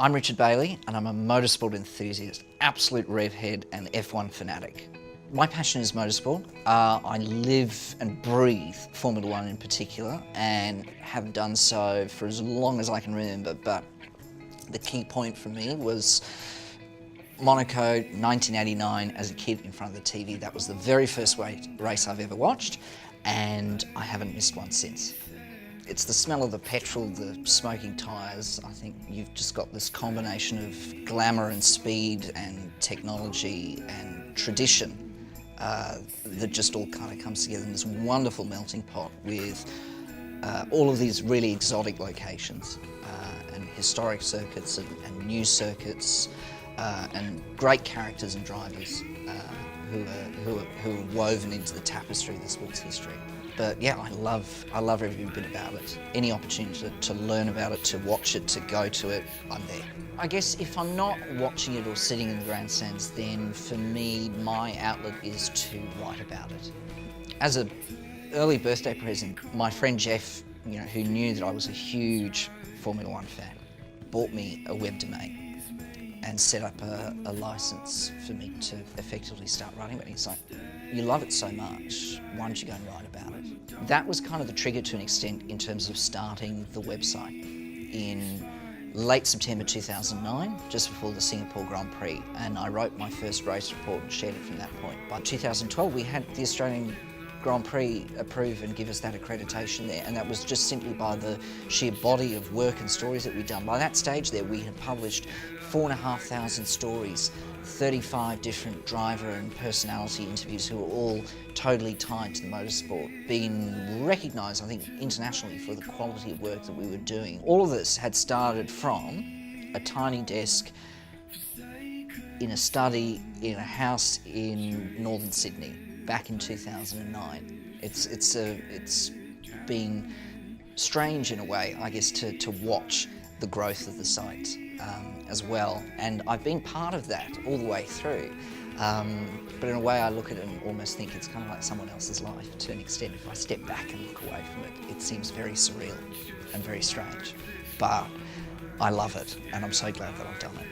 I'm Richard Bailey and I'm a motorsport enthusiast, absolute revhead and F1 fanatic. My passion is motorsport. I live and breathe Formula One in particular and have done so for as long as I can remember, but the key point for me was Monaco 1989 as a kid in front of the TV. That was the very first race I've ever watched and I haven't missed one since. It's the smell of the petrol, the smoking tyres. I think you've just got this combination of glamour and speed and technology and tradition that just all kind of comes together in this wonderful melting pot with all of these really exotic locations and historic circuits and new circuits and great characters and drivers who are woven into the tapestry of the sport's history. But yeah, I love every bit about it. Any opportunity to learn about it, to watch it, to go to it, I'm there. I guess if I'm not watching it or sitting in the grandstands, then for me, my outlet is to write about it. As an early birthday present, my friend Jeff, who knew that I was a huge Formula One fan, bought me a web domain and set up a license for me to effectively start writing about it. He's like, you love it so much, why don't you go and write about it? That was kind of the trigger to an extent in terms of starting the website in late September 2009, just before the Singapore Grand Prix, and I wrote my first race report and shared it from that point. By 2012, we had the Australian Grand Prix approve and give us that accreditation there, and that was just simply by the sheer body of work and stories that we'd done. By that stage there, we had published 4,500 stories, 35 different driver and personality interviews who were all totally tied to the motorsport, being recognised, I think, internationally for the quality of work that we were doing. All of this had started from a tiny desk in a study in a house in northern Sydney back in 2009. It's been strange in a way, I guess, to watch the growth of the site as well, and I've been part of that all the way through. But in a way I look at it and almost think it's kind of like someone else's life to an extent. If I step back and look away from it, it seems very surreal and very strange. But I love it and I'm so glad that I've done it.